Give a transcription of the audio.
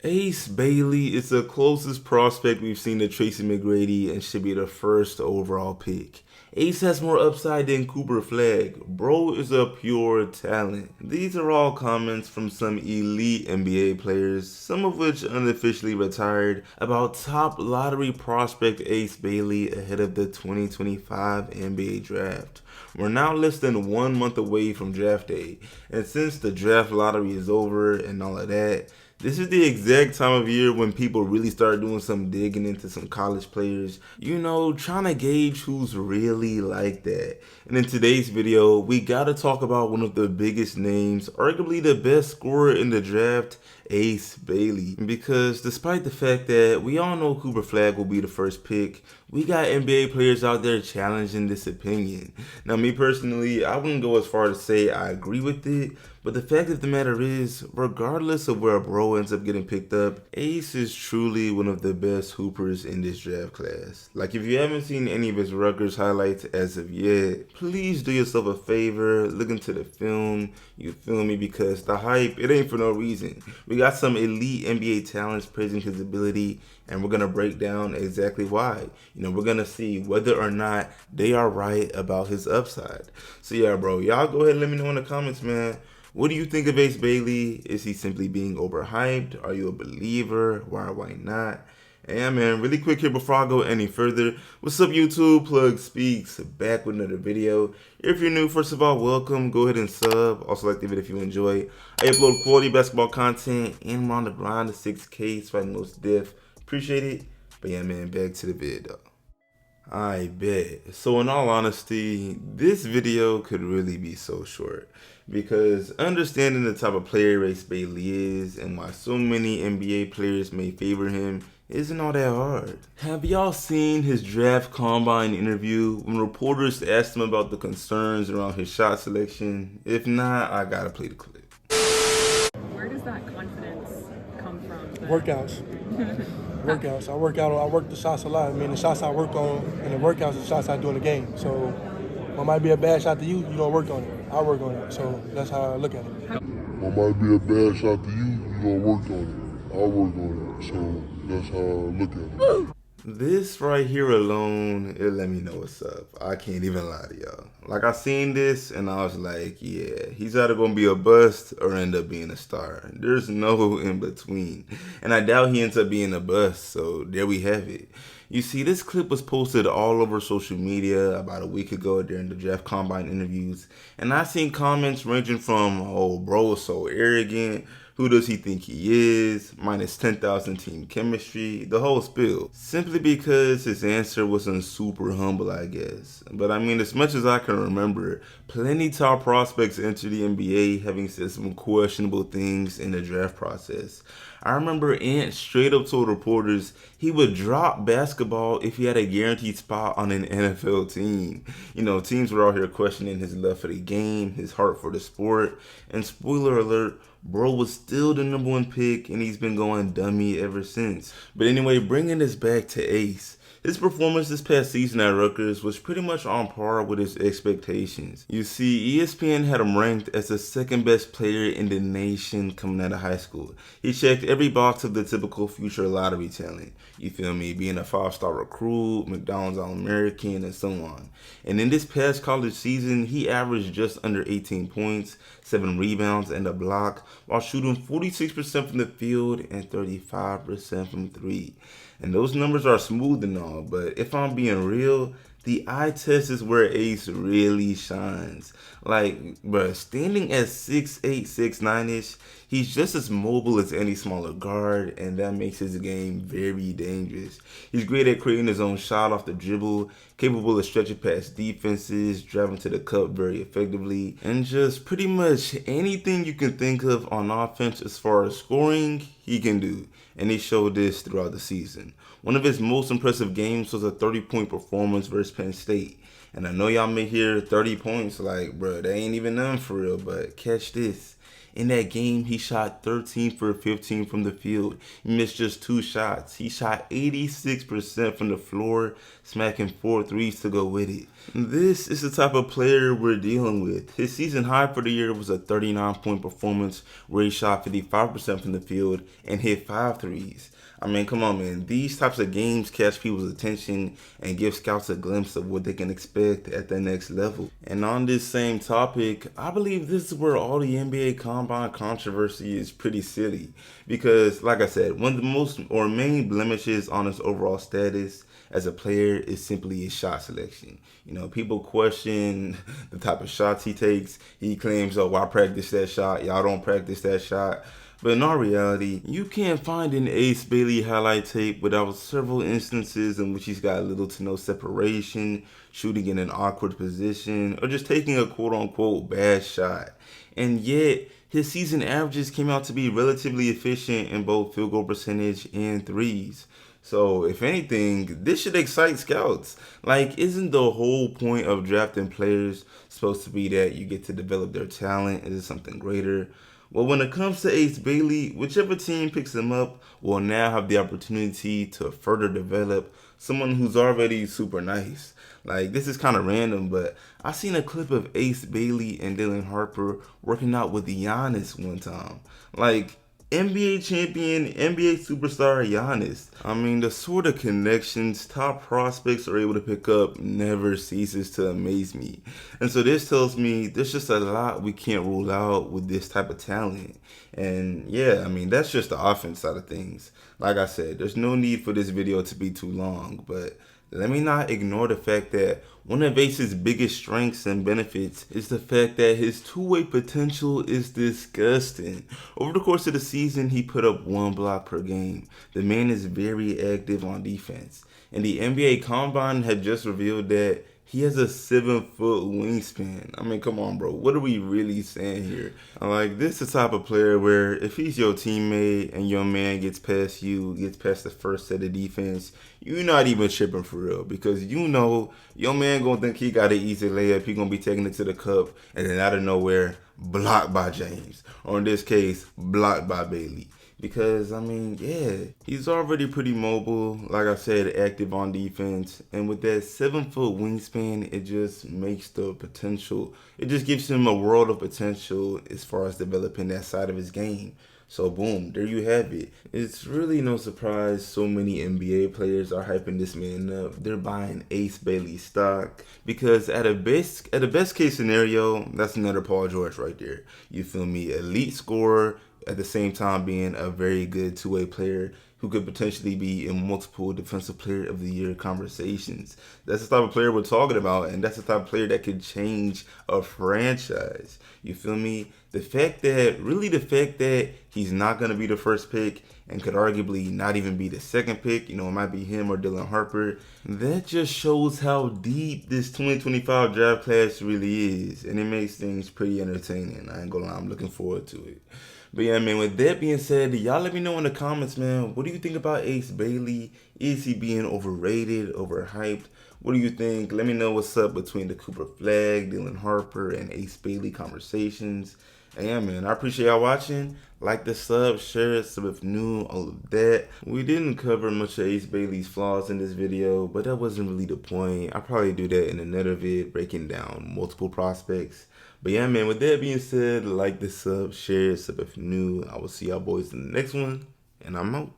Ace Bailey is the closest prospect we've seen to Tracy McGrady and should be the first overall pick. Ace has more upside than Cooper Flagg. Bro is a pure talent. These are all comments from some elite NBA players, some of which unofficially retired, about top lottery prospect Ace Bailey ahead of the 2025 NBA draft. We're now less than 1 month away from draft day, and since the draft lottery is over and all of that, this is the exact time of year when people really start doing some digging into some college players, trying to gauge who's really like that. And in today's video, we gotta talk about one of the biggest names, arguably the best scorer in the draft, Ace Bailey. Because despite the fact that we all know Cooper Flagg will be the first pick, we got NBA players out there challenging this opinion. Now, me personally, I wouldn't go as far to say I agree with it, but the fact of the matter is, regardless of where bro ends up getting picked up, Ace is truly one of the best hoopers in this draft class. Like, if you haven't seen any of his Rutgers highlights as of yet, please do yourself a favor, look into the film, you feel me, because the hype, it ain't for no reason. We got some elite NBA talents praising his ability, and we're going to break down exactly why. We're going to see whether or not they are right about his upside. So yeah, bro, y'all go ahead and let me know in the comments, man. What do you think of Ace Bailey? Is he simply being overhyped? Are you a believer? Why not? And yeah, man, really quick here before I go any further. What's up, YouTube? Plug Speaks back with another video. If you're new, first of all, welcome. Go ahead and sub. Also like the video if you enjoy. I upload quality basketball content and we're on the grind to 6K, so I most diff. Appreciate it. But yeah, man, back to the video. I bet. So in all honesty, this video could really be so short, because understanding the type of player Ace Bailey is and why so many NBA players may favor him isn't all that hard. Have y'all seen his draft combine interview when reporters asked him about the concerns around his shot selection? If not, I gotta play the clip. Where does that confidence come from? Workouts. Workouts. I work the shots a lot. I mean, the shots I work on and the workouts are the shots I do in the game. So what might be a bad shot to you, you don't work on it. I work on it. So that's how I look at it. What might be a bad shot to you, you don't work on it. I work on it. So that's how I look at it. This right here alone, it let me know what's up. I can't even lie to y'all. Like, I seen this and I was like, yeah, he's either gonna be a bust or end up being a star. There's no in between. And I doubt he ends up being a bust, so there we have it. You see, this clip was posted all over social media about a week ago during the draft combine interviews, and I seen comments ranging from, oh, bro is so arrogant, who does he think he is, minus 10,000 team chemistry, the whole spill. Simply because his answer wasn't super humble, I guess. But I mean, as much as I can remember, plenty top prospects enter the NBA having said some questionable things in the draft process. I remember Ant straight up told reporters he would drop basketball if he had a guaranteed spot on an NFL team. Teams were out here questioning his love for the game, his heart for the sport, and spoiler alert, bro was still the #1 pick and he's been going dummy ever since. But anyway, bringing this back to Ace. His performance this past season at Rutgers was pretty much on par with his expectations. You see, ESPN had him ranked as the second best player in the nation coming out of high school. He checked every box of the typical future lottery talent. You feel me? Being a 5-star recruit, McDonald's All-American, and so on. And in this past college season, he averaged just under 18 points, 7 rebounds, and a block, while shooting 46% from the field and 35% from 3. And those numbers are smooth and all, but if I'm being real, the eye test is where Ace really shines. Like, bruh, standing at 6'8", 6'9"-ish, he's just as mobile as any smaller guard, and that makes his game very dangerous. He's great at creating his own shot off the dribble, capable of stretching past defenses, driving to the cup very effectively, and just pretty much anything you can think of on offense as far as scoring, he can do. And he showed this throughout the season. One of his most impressive games was a 30-point performance versus Penn State. And I know y'all may hear 30 points like, bro, that ain't even none for real, but catch this. In that game, he shot 13 for 15 from the field. He missed just 2 shots. He shot 86% from the floor, smacking 4 threes to go with it. This is the type of player we're dealing with. His season high for the year was a 39-point performance where he shot 55% from the field and hit 5 threes. I mean, come on, man. These types of games catch people's attention and give scouts a glimpse of what they can expect at the next level. And on this same topic, I believe this is where all the NBA Combine controversy is pretty silly. Because, like I said, one of the most or main blemishes on his overall status as a player is simply his shot selection. You know, people question the type of shots he takes. He claims, oh, I practice that shot. Y'all don't practice that shot. But in all reality, you can't find an Ace Bailey highlight tape without several instances in which he's got little to no separation, shooting in an awkward position, or just taking a quote-unquote bad shot. And yet, his season averages came out to be relatively efficient in both field goal percentage and threes. So, if anything, this should excite scouts. Like, isn't the whole point of drafting players supposed to be that you get to develop their talent into something greater? Well, when it comes to Ace Bailey, whichever team picks him up will now have the opportunity to further develop someone who's already super nice. Like, this is kind of random, but I seen a clip of Ace Bailey and Dylan Harper working out with Giannis one time. Like, NBA champion, NBA superstar Giannis. I mean, the sort of connections top prospects are able to pick up never ceases to amaze me. And so this tells me there's just a lot we can't rule out with this type of talent. And yeah, I mean, that's just the offense side of things. Like I said, there's no need for this video to be too long, but let me not ignore the fact that one of Ace's biggest strengths and benefits is the fact that his two-way potential is disgusting. Over the course of the season, he put up 1 block per game. The man is very active on defense. And the NBA Combine had just revealed that he has a 7-foot wingspan. I mean, come on, bro. What are we really saying here? Like, this is the type of player where if he's your teammate and your man gets past you, gets past the first set of defense, you're not even tripping for real. Because you know your man gonna think he got an easy layup. He gonna be taking it to the cup. And then out of nowhere, blocked by James. Or in this case, blocked by Bailey. Because, I mean, yeah, he's already pretty mobile, like I said, active on defense. And with that 7-foot wingspan, it just makes the potential, it just gives him a world of potential as far as developing that side of his game. So boom, there you have it. It's really no surprise so many NBA players are hyping this man up. They're buying Ace Bailey stock because at a best case scenario, that's another Paul George right there. You feel me? Elite scorer, at the same time being a very good two-way player who could potentially be in multiple Defensive Player of the Year conversations. That's the type of player we're talking about, and that's the type of player that could change a franchise. You feel me? The fact that he's not going to be the first pick and could arguably not even be the second pick, you know, it might be him or Dylan Harper, that just shows how deep this 2025 draft class really is, and it makes things pretty entertaining. I ain't gonna lie, I'm looking forward to it. But yeah, man, with that being said, y'all let me know in the comments, man. What do you think about Ace Bailey? Is he being overrated, overhyped? What do you think? Let me know what's up between the Cooper Flagg, Dylan Harper, and Ace Bailey conversations. And yeah, man, I appreciate y'all watching. Like the sub, share it, sub if new, all of that. We didn't cover much of Ace Bailey's flaws in this video, but that wasn't really the point. I'll probably do that in another vid, breaking down multiple prospects. But yeah, man, with that being said, like the sub, share, sub if new. I will see y'all boys in the next one, and I'm out.